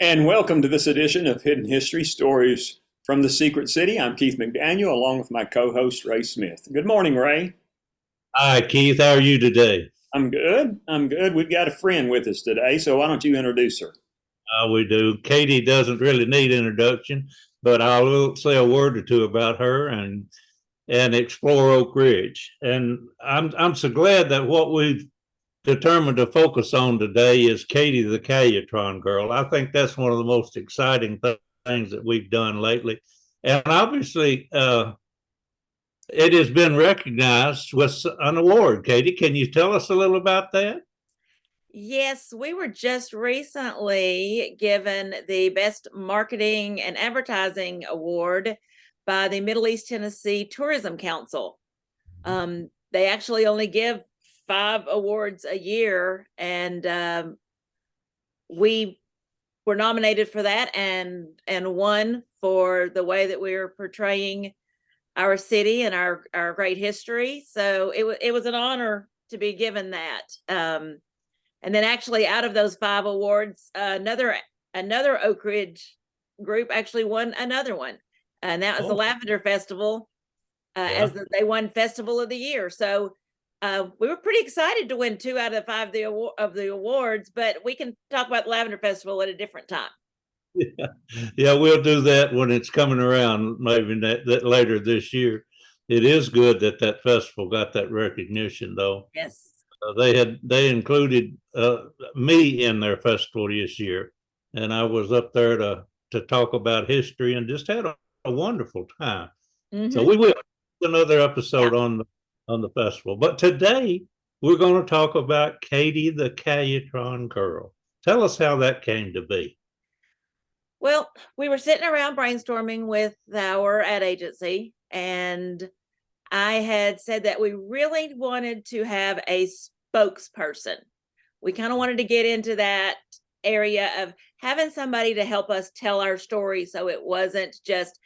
And welcome to this edition of Hidden History Stories from the Secret City. I'm Keith McDaniel, along with my co host, Ray Smith. Good morning, Ray. Hi, Keith. How are you today? I'm good. I'm good. We've got a friend with us today, so why don't you introduce her? We do. Katy doesn't really need introduction, but I'll say a word or two about her and explore Oak Ridge. And I'm so glad that what we've determined to focus on today is Katy the Calutron girl. I think that's one of the most exciting things that we've done lately. And obviously, it has been recognized with an award. Katy, can you tell us a little about that? Yes, we were just recently given the Best Marketing and Advertising Award by the Middle East Tennessee Tourism Council. They actually only give 5 awards a year, and we were nominated for that and won for the way that we were portraying our city and our great history. So it was an honor to be given that. And then actually out of those 5 awards, another Oak Ridge group actually won another one. And that was the Lavender Festival, they won Festival of the Year. So we were pretty excited to win 2 out of 5 of the awards, but we can talk about the Lavender Festival at a different time. Yeah, yeah, we'll do that when it's coming around, maybe that later this year. It is good that that festival got that recognition, though. Yes. They included me in their festival this year, and I was up there to talk about history and just had a wonderful time. So we will do another episode on the festival. But today we're going to talk about Katy the Calutron girl. Tell us how that came to be. Well, we were sitting around brainstorming with our ad agency, and I had said that we really wanted to have a spokesperson. We kind of wanted to get into that area of having somebody to help us tell our story, so it wasn't just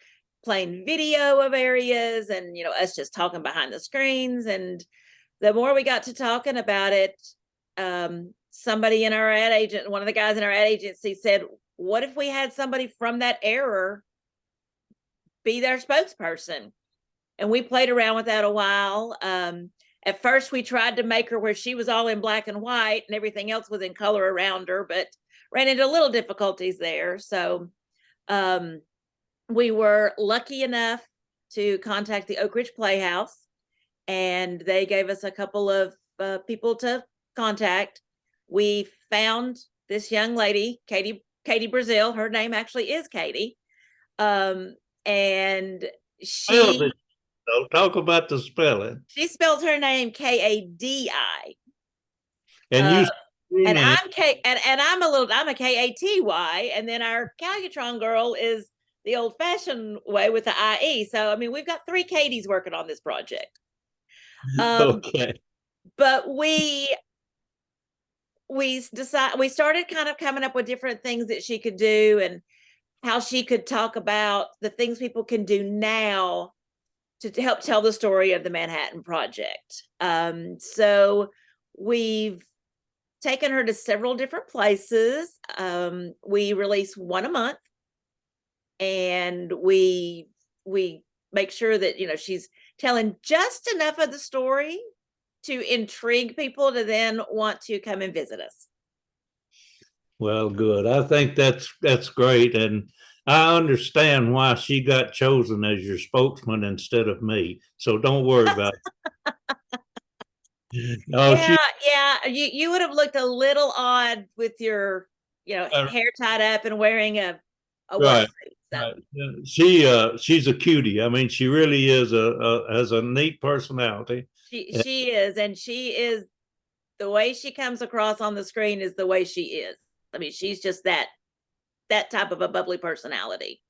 plain video of areas and us just talking behind the screens. And the more we got to talking about it, somebody in our ad agent, one of the guys in our ad agency said, what if we had somebody from that era be their spokesperson? And we played around with that a while. At first, we tried to make her where she was all in black and white and everything else was in color around her, but ran into little difficulties there. So we were lucky enough to contact the Oak Ridge Playhouse, and they gave us a couple of people to contact. We found this young lady, Katy Brazil. Her name actually is Katy. And she talk about the spelling. She spelled her name Kadi. And and I'm I'm a Katy, and then our Calutron girl is the old-fashioned way with the IE. So I mean, we've got 3 Katys working on this project. Okay. But we started kind of coming up with different things that she could do and how she could talk about the things people can do now to help tell the story of the Manhattan Project. So we've taken her to several different places. We release one a month, and we make sure that she's telling just enough of the story to intrigue people to then want to come and visit us. Well, good. I think that's great, and I understand why she got chosen as your spokesman instead of me. So don't worry about it. Yeah. You would have looked a little odd with your hair tied up and wearing a right. So. Right. She's a cutie. I mean, she really is has a neat personality. She is, and she is, the way she comes across on the screen is the way she is. I mean, she's just that type of a bubbly personality,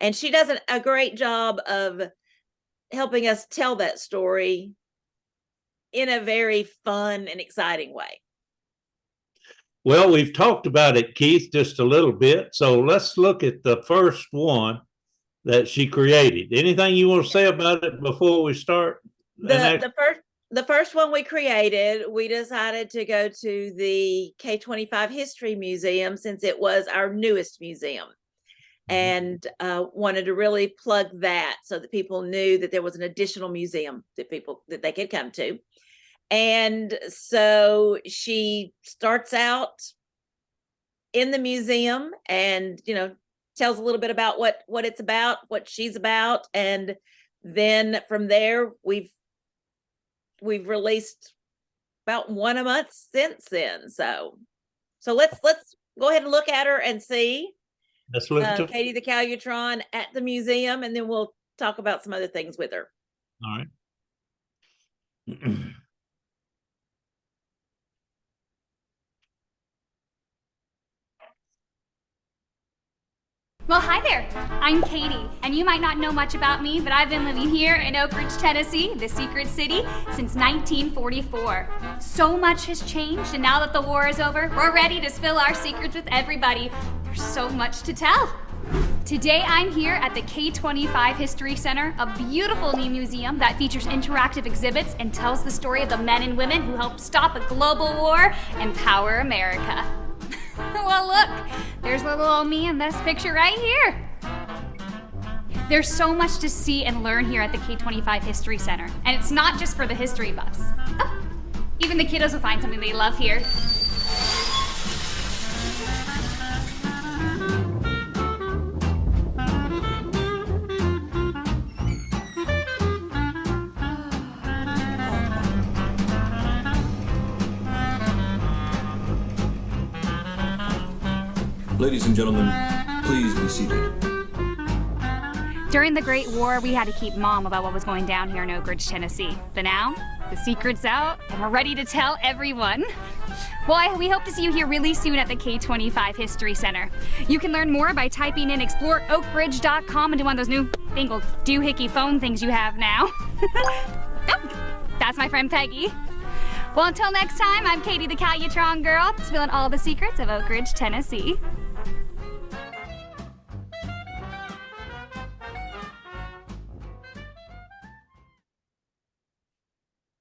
and she does a great job of helping us tell that story in a very fun and exciting way. Well, we've talked about it, Keith, just a little bit. So let's look at the first one that she created. Anything you want to say about it before we start? the first one we created, we decided to go to the K-25 History Museum since it was our newest museum, and wanted to really plug that so that people knew that there was an additional museum that they could come to. And so she starts out in the museum and, tells a little bit about what it's about, what she's about, and then from there we've released about one a month since then. So let's go ahead and look at her and see Let's look to. Katy the Calutron at the museum, and then we'll talk about some other things with her. All right. Well, hi there. I'm Katy, and you might not know much about me, but I've been living here in Oak Ridge, Tennessee, the secret city, since 1944. So much has changed, and now that the war is over, we're ready to spill our secrets with everybody. There's so much to tell. Today I'm here at the K-25 History Center, a beautiful new museum that features interactive exhibits and tells the story of the men and women who helped stop a global war and power America. Well, look, there's little old me in this picture right here. There's so much to see and learn here at the K-25 History Center, and it's not just for the history buffs. Oh, even the kiddos will find something they love here. Ladies and gentlemen, please be seated. During the Great War, we had to keep mum about what was going down here in Oak Ridge, Tennessee. But now, the secret's out, and we're ready to tell everyone. Well, we hope to see you here really soon at the K-25 History Center. You can learn more by typing in exploreoakridge.com into one of those new fangled doohickey phone things you have now. Oh, that's my friend Peggy. Well, until next time, I'm Katy the Calutron girl, spilling all the secrets of Oak Ridge, Tennessee.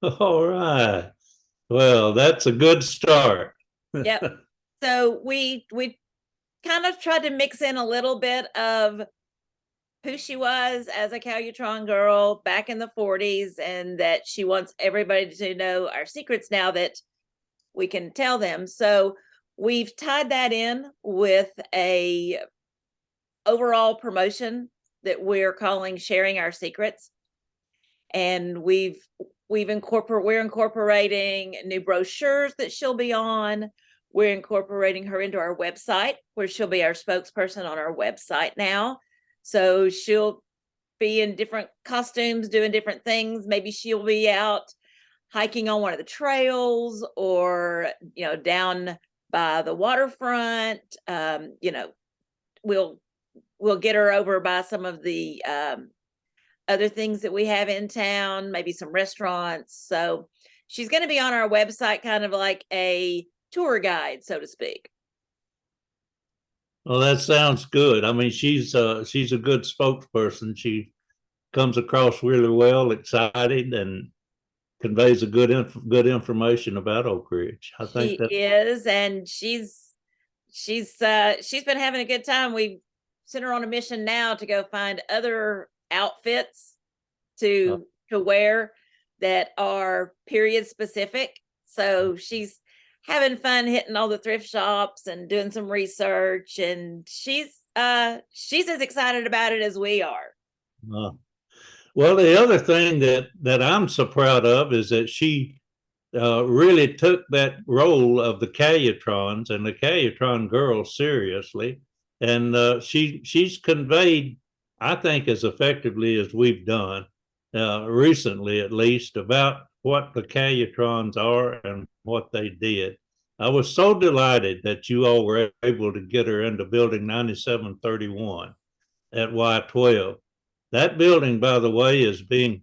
All right. Well, that's a good start. Yep. So we kind of tried to mix in a little bit of who she was as a Calutron girl back in the 40s, and that she wants everybody to know our secrets now that we can tell them. So we've tied that in with a overall promotion that we're calling Sharing Our Secrets. And we're incorporating new brochures that she'll be on. We're incorporating her into our website, where she'll be our spokesperson on our website now. So she'll be in different costumes, doing different things. Maybe she'll be out hiking on one of the trails, or, down by the waterfront. We'll get her over by some of the other things that we have in town, maybe some restaurants. So she's going to be on our website, kind of like a tour guide, so to speak. Well, that sounds good. I mean, she's a good spokesperson. She comes across really well, excited, and conveys a good information about Oak Ridge. I think she is, and she's been having a good time. We sent her on a mission now to go find other outfits to wear that are period specific. So she's having fun hitting all the thrift shops and doing some research, and she's as excited about it as we are. Well, the other thing that I'm so proud of is that she really took that role of the Calutrons and the Calutron girls seriously, and she's conveyed, I think, as effectively as we've done recently, at least, about what the Calutrons are and what they did. I was so delighted that you all were able to get her into building 9731 at Y12. That building, by the way, is being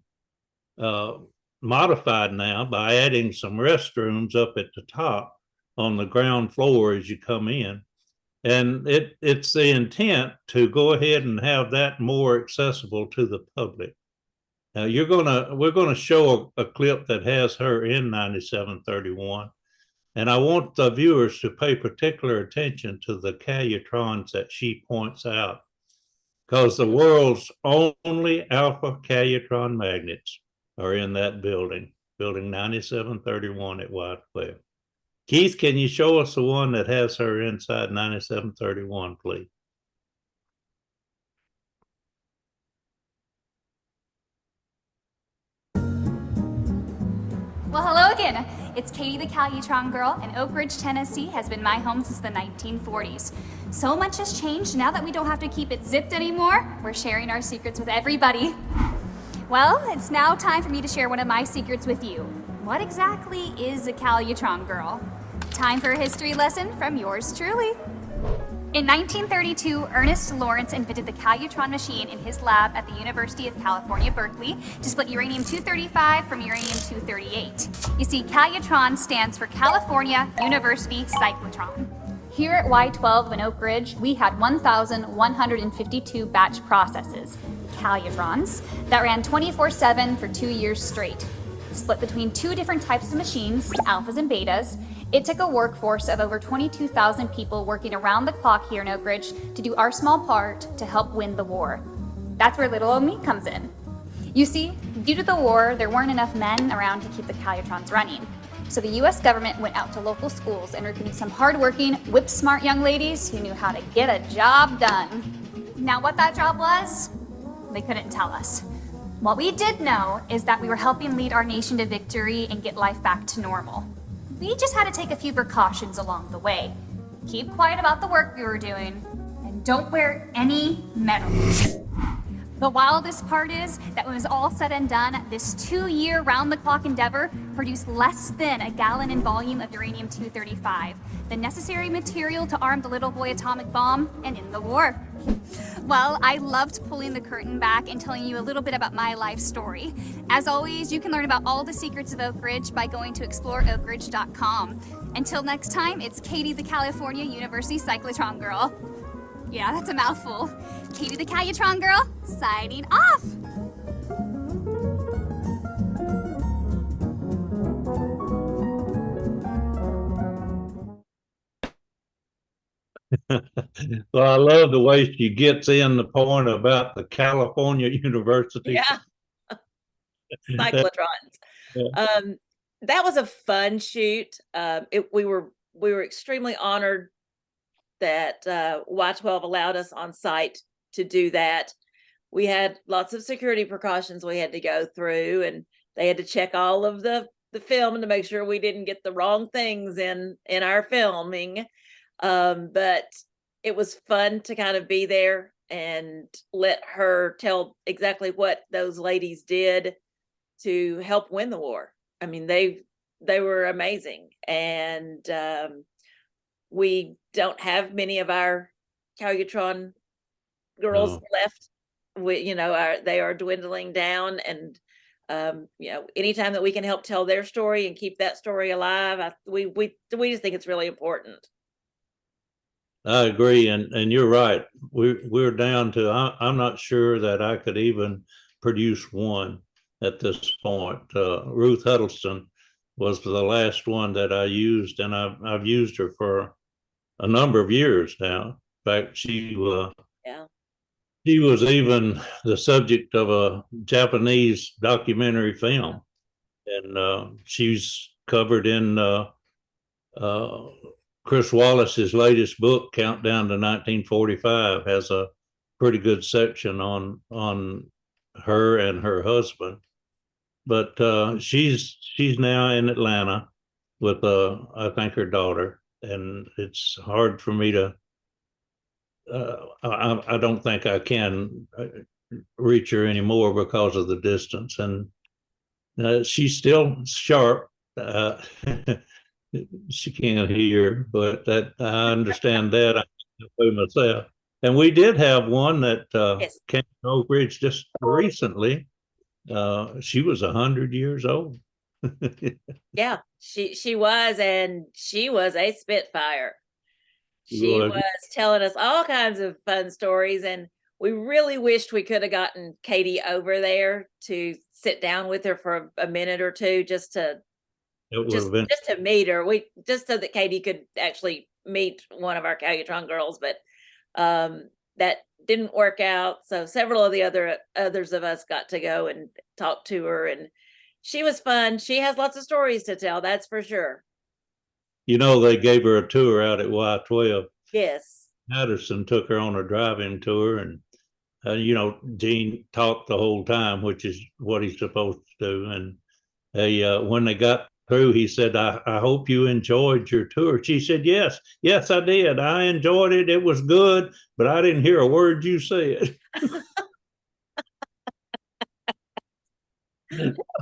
modified now by adding some restrooms up at the top on the ground floor as you come in. And it's the intent to go ahead and have that more accessible to the public. Now we're gonna show a clip that has her in 9731. And I want the viewers to pay particular attention to the calutrons that she points out, because the world's only alpha calutron magnets are in that building 9731 at White Cliff. Keith, can you show us the one that has her inside 9731, please? Well, hello again. It's Katy the Calutron girl, and Oak Ridge, Tennessee has been my home since the 1940s. So much has changed now that we don't have to keep it zipped anymore. We're sharing our secrets with everybody. Well, it's now time for me to share one of my secrets with you. What exactly is a Calutron girl? Time for a history lesson from yours truly. In 1932, Ernest Lawrence invented the Calutron machine in his lab at the University of California, Berkeley, to split uranium-235 from uranium-238. You see, Calutron stands for California University Cyclotron. Here at Y12 in Oak Ridge, we had 1,152 batch processes, Calutrons, that ran 24/7 for 2 years straight. Split between 2 different types of machines, alphas and betas. It took a workforce of over 22,000 people working around the clock here in Oak Ridge to do our small part to help win the war. That's where little old me comes in. You see, due to the war, there weren't enough men around to keep the Calutrons running. So the US government went out to local schools and recruited some hardworking, whip-smart young ladies who knew how to get a job done. Now what that job was, they couldn't tell us. What we did know is that we were helping lead our nation to victory and get life back to normal. We just had to take a few precautions along the way. Keep quiet about the work we were doing, and don't wear any metal. The wildest part is that when it was all said and done, this 2-year round-the-clock endeavor produced less than a gallon in volume of uranium-235, the necessary material to arm the little boy atomic bomb and end the war. Well, I loved pulling the curtain back and telling you a little bit about my life story. As always, you can learn about all the secrets of Oak Ridge by going to exploreoakridge.com. Until next time, it's Katy the California University Cyclotron girl. Yeah, that's a mouthful. Katy the Calutron girl, signing off. Well, I love the way she gets in the point about the California University. Yeah. Cyclotrons. Yeah. That was a fun shoot. We were extremely honored that Y12 allowed us on site to do that. We had lots of security precautions we had to go through, and they had to check all of the film to make sure we didn't get the wrong things in our filming. But it was fun to kind of be there and let her tell exactly what those ladies did to help win the war. I mean, they were amazing. And we don't have many of our Calutron girls left. They are dwindling down, and anytime that we can help tell their story and keep that story alive, we just think it's really important. I agree, and you're right. We're down to I'm not sure that I could even produce one at this point. Ruth Huddleston was the last one that I used, and I've used her for a number of years now. In fact, she was even the subject of a Japanese documentary film, and she's covered in Chris Wallace's latest book, Countdown to 1945, has a pretty good section on her and her husband. But she's now in Atlanta with I think her daughter, and it's hard for me to. I don't think I can reach her anymore because of the distance, and she's still sharp. She can't hear, but that I understand that. I can myself. And we did have one that came to Oak Ridge just recently. She was 100 years old. Yeah, she was, and she was a spitfire. She was telling us all kinds of fun stories, and we really wished we could have gotten Katy over there to sit down with her for a minute or two, just to It would have been, just to meet her. We just so that Katy could actually meet one of our Calutron girls, but that didn't work out. So several of the others of us got to go and talk to her, and she was fun. She has lots of stories to tell, that's for sure. you know, they gave her a tour out at Y12. Yes. Patterson took her on a driving tour, and you know, Gene talked the whole time, which is what he's supposed to do. And they, when they got through, he said, I hope you enjoyed your tour. She said, yes, I did. I enjoyed it. It was good, but I didn't hear a word you said.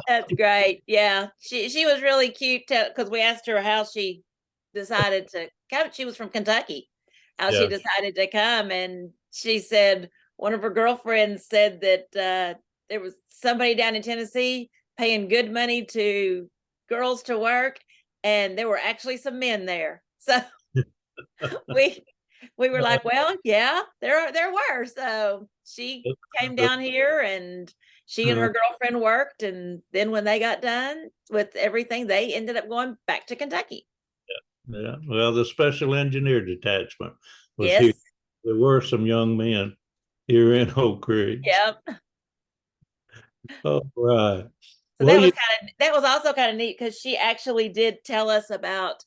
That's great. Yeah, she was really cute because we asked her how she decided to come. She was from Kentucky. How she Yeah. decided to come, and she said one of her girlfriends said that there was somebody down in Tennessee paying good money to girls to work, and there were actually some men there. So we were like, well, yeah, there were. So she came down here, and she and her girlfriend worked, and then when they got done with everything, they ended up going back to Kentucky. Yeah. Well, the Special Engineer Detachment was Yes. here. There were some young men here in Oak Ridge. Yep. Oh, right. So Well, that was also kind of neat because she actually did tell us about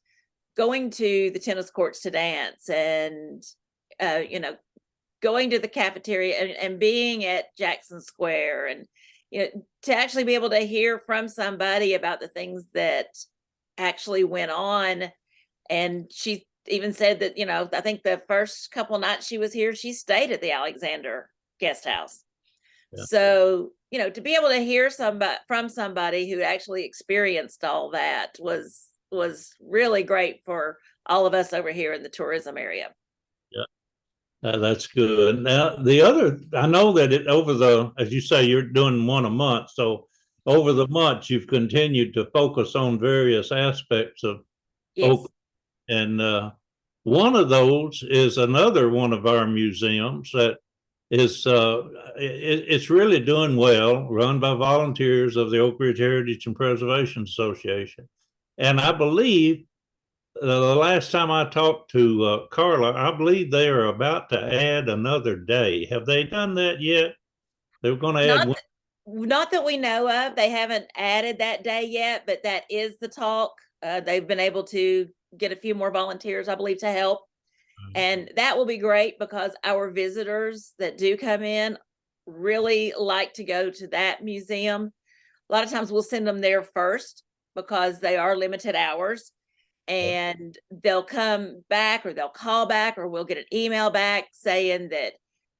going to the tennis courts to dance, and you know, going to the cafeteria and being at Jackson Square, and you know, to actually be able to hear from somebody about the things that actually went on. And she even said that, you know, I think the first couple nights she was here, she stayed at the Alexander guest house. Yeah. So, you know, to be able to hear from somebody who actually experienced all that was really great for all of us over here in the tourism area. Yeah, that's good. Now, the other, I know that as you say, you're doing one a month. So over the months, you've continued to focus on various aspects of Yes. Oak. And one of those is another one of our museums that is, it's really doing well, run by volunteers of the Oak Ridge Heritage and Preservation Association. And I believe the last time I talked to Carla, I believe they are about to add another day. Have they done that yet? They're going to add one. Not that we know of. They haven't added that day yet, but that is the talk. They've been able to get a few more volunteers, I believe, to help. And that will be great because our visitors that do come in really like to go to that museum. A lot of times we'll send them there first because they are limited hours, and they'll come back or they'll call back or we'll get an email back saying that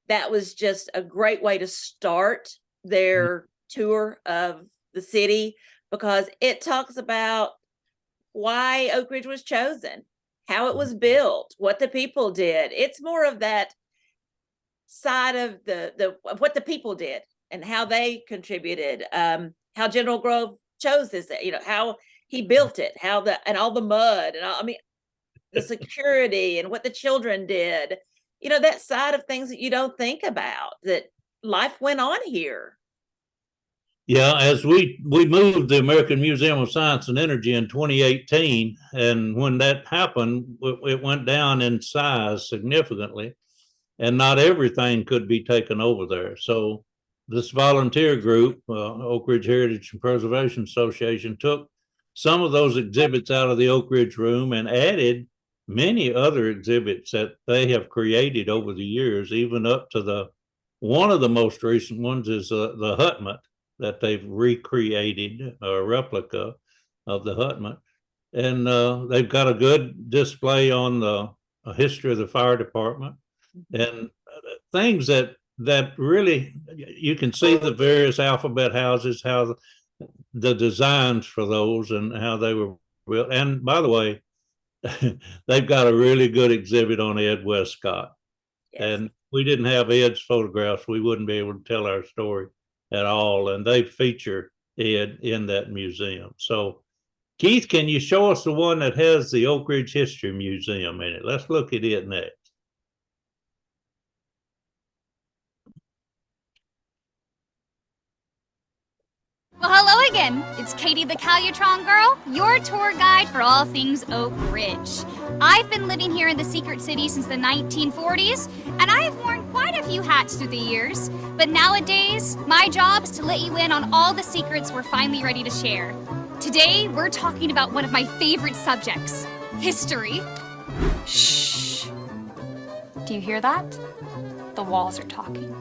that was just a great way to start their tour of the city, because it talks about why Oak Ridge was chosen, how it was built, what the people did. It's more of that side of of what the people did and how they contributed, how General Grove chose this, you know, how he built it, and all the mud and all, I mean, the security and what the children did, you know, that side of things that you don't think about, that life went on here. Yeah, as we moved the American Museum of Science and Energy in 2018, and when that happened, it went down in size significantly, and not everything could be taken over there. So this volunteer group, Oak Ridge Heritage and Preservation Association, took some of those exhibits out of the Oak Ridge room and added many other exhibits that they have created over the years, even up to one of the most recent ones is the hutment that they've recreated, a replica of the hutment. And they've got a good display on the history of the fire department and things that really, you can see the various alphabet houses, how the designs for those and how they were built. And by the way, they've got a really good exhibit on Ed Westcott. Yes. And we didn't have Ed's photographs, we wouldn't be able to tell our story at all. And they feature Ed in that museum. So Keith, can you show us the one that has the Oak Ridge History Museum in it? Let's look at it next. Well, hello again. It's Katy the Calutron girl, your tour guide for all things Oak Ridge. I've been living here in the Secret City since the 1940s, and I have worn quite a few hats through the years. But nowadays, my job is to let you in on all the secrets we're finally ready to share. Today, we're talking about one of my favorite subjects, history. Shh. Do you hear that? The walls are talking.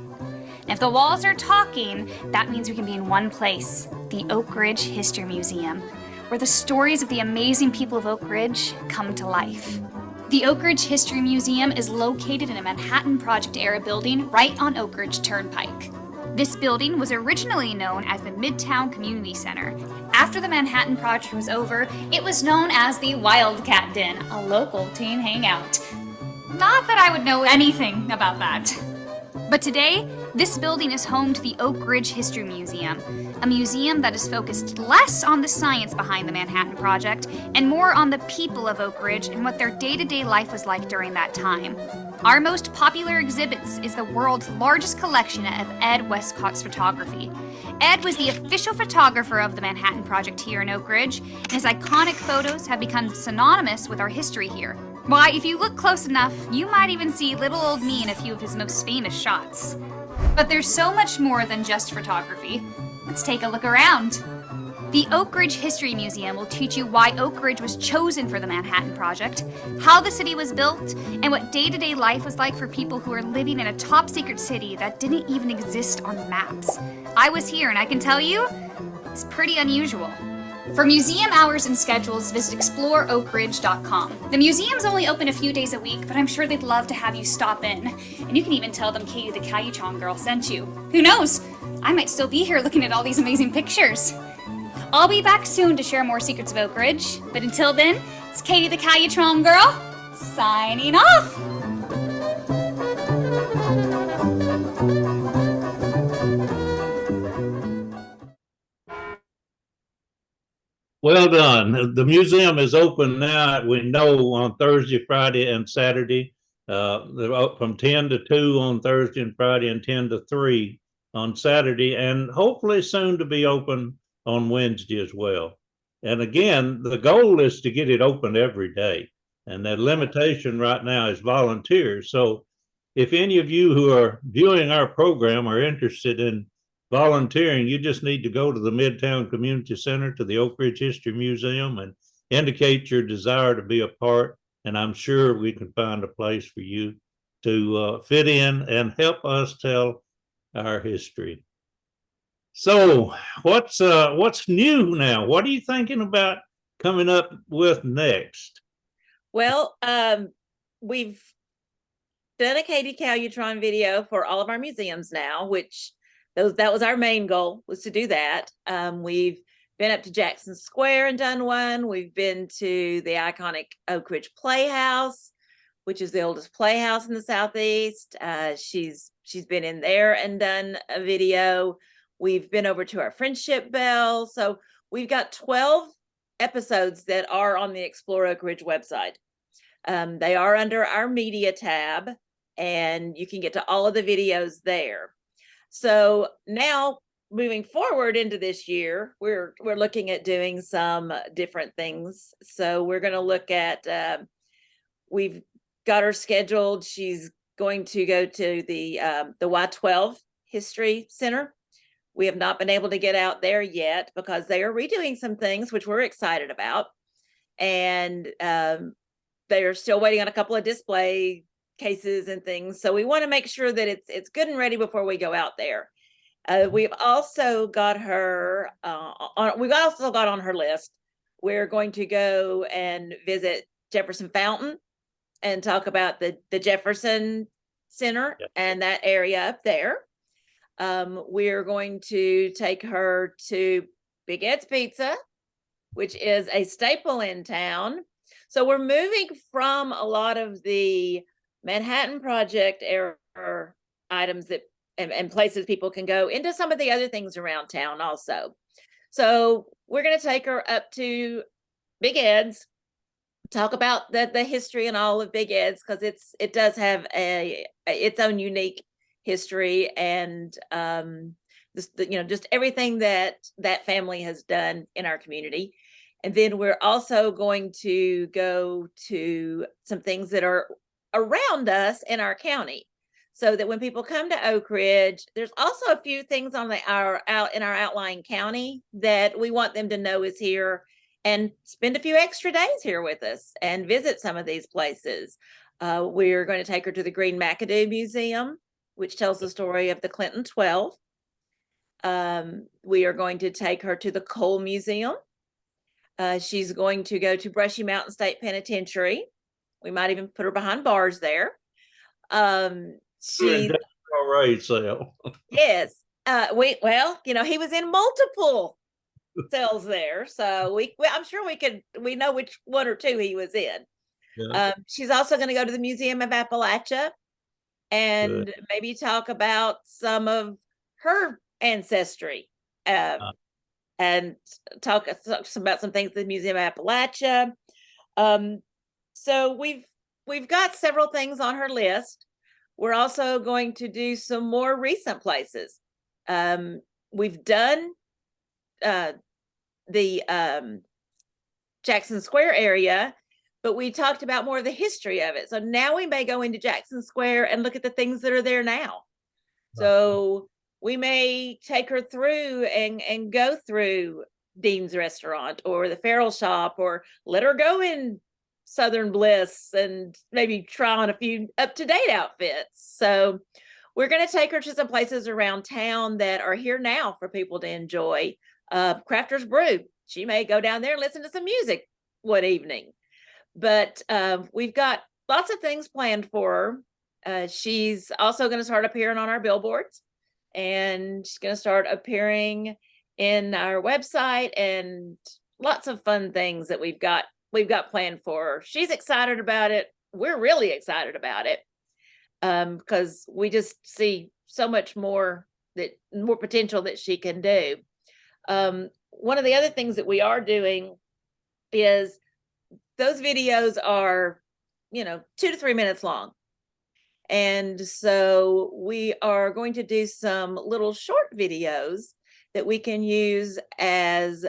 And if the walls are talking, that means we can be in one place, the Oak Ridge History Museum, where the stories of the amazing people of Oak Ridge come to life. The Oak Ridge History Museum is located in a Manhattan Project-era building right on Oak Ridge Turnpike. This building was originally known as the Midtown Community Center. After the Manhattan Project was over, it was known as the Wildcat Den, a local teen hangout. Not that I would know anything about that. But today, this building is home to the Oak Ridge History Museum, a museum that is focused less on the science behind the Manhattan Project and more on the people of Oak Ridge and what their day-to-day life was like during that time. Our most popular exhibits is the world's largest collection of Ed Westcott's photography. Ed was the official photographer of the Manhattan Project here in Oak Ridge, and his iconic photos have become synonymous with our history here. Why, if you look close enough, you might even see little old me in a few of his most famous shots. But there's so much more than just photography. Let's take a look around. The Oak Ridge History Museum will teach you why Oak Ridge was chosen for the Manhattan Project, how the city was built, and what day-to-day life was like for people who are living in a top-secret city that didn't even exist on the maps. I was here, and I can tell you, it's pretty unusual. For museum hours and schedules, visit exploreoakridge.com. The museum's only open a few days a week, but I'm sure they'd love to have you stop in. And you can even tell them Katy the Calutron girl sent you. Who knows? I might still be here looking at all these amazing pictures. I'll be back soon to share more secrets of Oak Ridge, but until then, it's Katy the Calutron girl, signing off! Well done. The museum is open now, we know, on Thursday, Friday, and Saturday. They're up from 10 to 2 on Thursday and Friday, and 10 to 3 on Saturday, and hopefully soon to be open on Wednesday as well. And again, the goal is to get it open every day. And the limitation right now is volunteers. So if any of you who are viewing our program are interested in volunteering, you just need to go to the Midtown Community Center, to the Oak Ridge History Museum, and indicate your desire to be a part. And I'm sure we can find a place for you to fit in and help us tell our history. So what's new now? What are you thinking about coming up with next? Well, we've done a Katy Calutron video for all of our museums now, which that was our main goal, was to do that. We've been up to Jackson Square and done one. We've been to the iconic Oak Ridge Playhouse, which is the oldest playhouse in the Southeast. She's been in there and done a video. We've been over to our Friendship Bell. So we've got 12 episodes that are on the Explore Oak Ridge website. They are under our media tab, and you can get to all of the videos there. So now, moving forward into this year, we're looking at doing some different things. So we're going to look at, we've got her scheduled. She's going to go to the Y12 History Center. We have not been able to get out there yet because they are redoing some things, which we're excited about. And they are still waiting on a couple of display cases and things. So we want to make sure that it's good and ready before we go out there. We've also got her on her list. We're going to go and visit Jefferson Fountain and talk about the Jefferson Center and that area up there. We're going to take her to Big Ed's Pizza, which is a staple in town. So we're moving from a lot of the Manhattan Project era items that and places people can go into some of the other things around town also. So we're going to take her up to Big Ed's, talk about the history and all of Big Ed's, because it does have its own unique history, and just everything that that family has done in our community. And then we're also going to go to some things that are around us in our county, so that when people come to Oak Ridge, there's also a few things on our outlying county that we want them to know is here, and spend a few extra days here with us and visit some of these places. We're going to take her to the Green McAdoo Museum, which tells the story of the Clinton 12. We are going to take her to the Coal Museum. She's going to go to Brushy Mountain State Penitentiary. We might even put her behind bars there. She all right, so yes. He was in multiple cells there, so I'm sure we know which one or two he was in. yeah. She's also going to go to the Museum of Appalachia and maybe talk about some of her ancestry, and talk about some things at the Museum of Appalachia. So we've got several things on her list. We're also going to do some more recent places. We've done the Jackson Square area, but we talked about more of the history of it. So now we may go into Jackson Square and look at the things that are there now. So we may take her through and go through Dean's Restaurant or the Farrell Shop, or let her go in Southern Bliss and maybe try on a few up-to-date outfits. So we're going to take her to some places around town that are here now for people to enjoy. Crafter's Brew, she may go down there and listen to some music one evening. But we've got lots of things planned for her. She's also going to start appearing on our billboards, and she's going to start appearing in our website, and lots of fun things that we've got planned for her. She's excited about it. We're really excited about it, because we just see so much more potential that she can do. One of the other things that we are doing is those videos are, 2 to 3 minutes long. And so we are going to do some little short videos that we can use as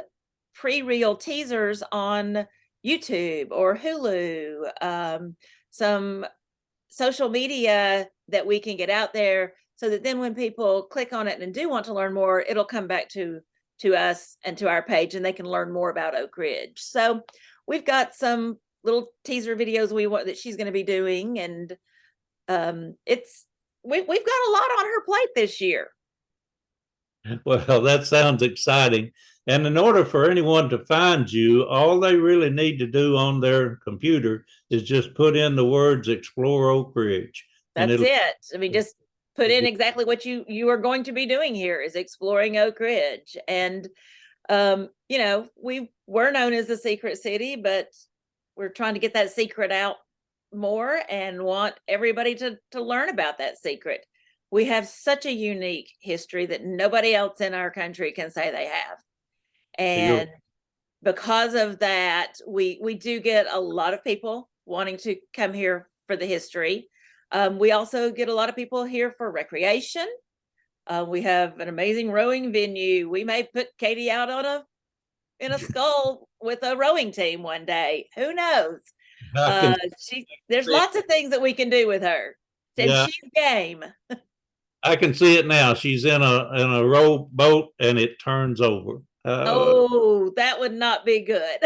pre-reel teasers on YouTube or Hulu, some social media that we can get out there, so that then when people click on it and do want to learn more, it'll come back to us and to our page, and they can learn more about Oak Ridge. So we've got some little teaser videos that she's going to be doing, and we've got a lot on her plate this year. Well, that sounds exciting. And in order for anyone to find you, all they really need to do on their computer is just put in the words "Explore Oak Ridge." That's it. I mean, just put in exactly what you are going to be doing here, is exploring Oak Ridge. And we were known as the Secret City, but we're trying to get that secret out more and want everybody to learn about that secret. We have such a unique history that nobody else in our country can say they have. And because of that, we do get a lot of people wanting to come here for the history. We also get a lot of people here for recreation. We have an amazing rowing venue. We may put Katy out in a scull with a rowing team one day. Who knows? There's lots of things that we can do with her. And she's game. I can see it now. She's in a rowboat and it turns over. That would not be good.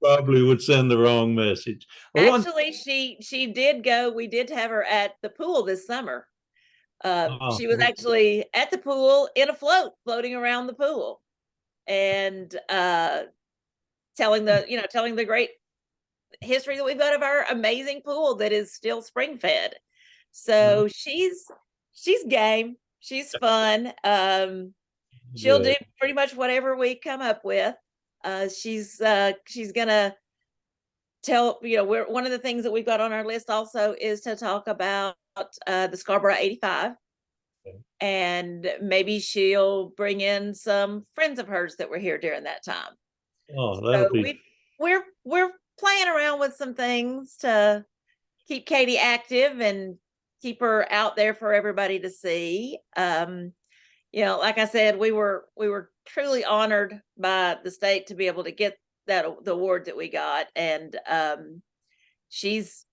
Probably would send the wrong message. Actually, she did go. We did have her at the pool this summer. She was actually at the pool in a float, floating around the pool, and telling the great history that we've got of our amazing pool that is still spring fed. So she's game. She's fun. She'll do pretty much whatever we come up with. She's gonna tell, one of the things that we've got on our list also is to talk about the Scarborough 85. And maybe she'll bring in some friends of hers that were here during that time. We're playing around with some things to keep Katy active and keep her out there for everybody to see. like I said, we were truly honored by the state to be able to get the award that we got, and she's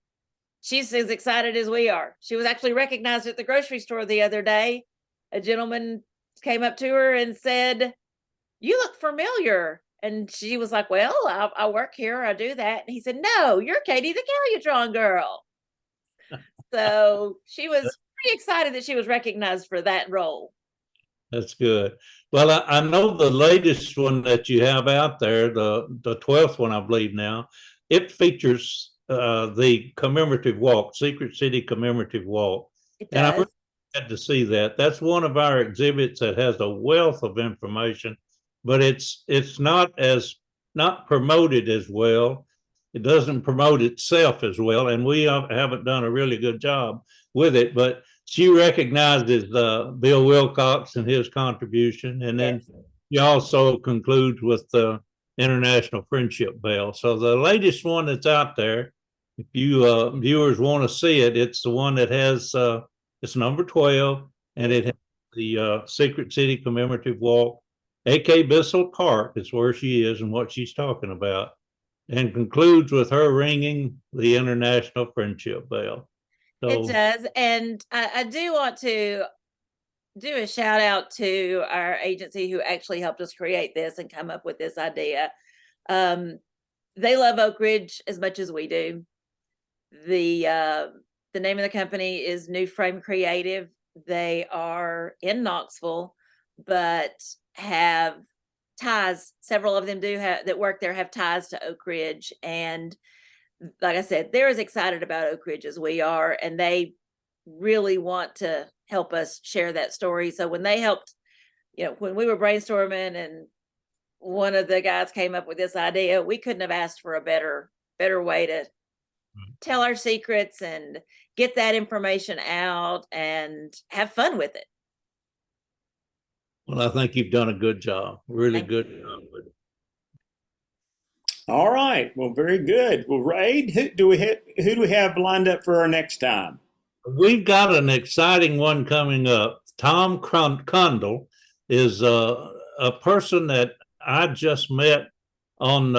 as excited as we are. She was actually recognized at the grocery store the other day. A gentleman came up to her and said, "You look familiar." And she was like, "Well, I work here. I do that." And he said, "No, you're Katy, the Calutron girl." So she was pretty excited that she was recognized for that role. That's good. Well, I know the latest one that you have out there, the 12th one, I believe now, it features the commemorative walk, Secret City commemorative walk. It And I'm does. really glad to see that. That's one of our exhibits that has a wealth of information, but it's not promoted as well. It doesn't promote itself as well, and we haven't done a really good job with it. But she recognizes Bill Wilcox and his contribution, and then she also concludes with the International Friendship Bell. So the latest one that's out there, if you viewers want to see it, it's the one that has it's number 12, and it has the Secret City commemorative walk. A.K. Bissell Park is where she is and what she's talking about, and concludes with her ringing the International Friendship Bell. So, It does. And I do want to do a shout out to our agency who actually helped us create this and come up with this idea. They love Oak Ridge as much as we do. The name of the company is New Frame Creative. They are in Knoxville, but have ties. Several of them that work there have ties to Oak Ridge. And like I said, they're as excited about Oak Ridge as we are, and they really want to help us share that story. So when they helped, when we were brainstorming and one of the guys came up with this idea, we couldn't have asked for a better way to tell our secrets and get that information out and have fun with it. well, I think you've done a good job, really good job with it. All right. Well, very good. Well, Ray, who do we have lined up for our next time? We've got an exciting one coming up. Tom Kundle is a person that I just met on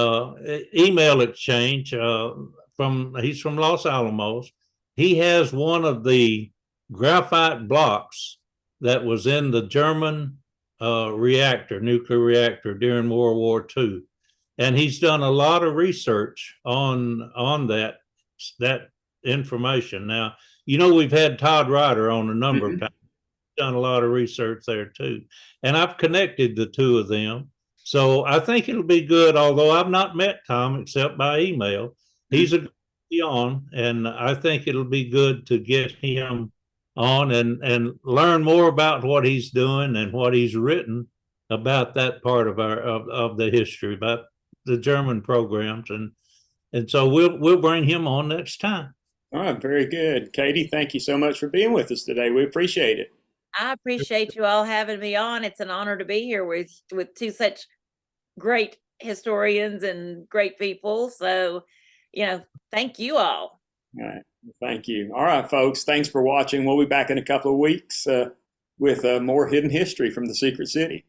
email exchange. He's from Los Alamos. He has one of the graphite blocks that was in the German nuclear reactor during World War II. And he's done a lot of research on that information. Now, we've had Todd Ryder on a number of times. He's done a lot of research there too. And I've connected the two of them. So I think it'll be good, although I've not met Tom except by email. He's a good on, and I think it'll be good to get him on and learn more about what he's doing and what he's written about that part of the history, about the German programs, and so we'll bring him on next time. All right, very good. Katy, thank you so much for being with us today. We appreciate it. I appreciate you all having me on. It's an honor to be here with two such great historians and great people. So, thank you all. All right. Thank you. All right, folks. Thanks for watching. We'll be back in a couple of weeks with more hidden history from the Secret City.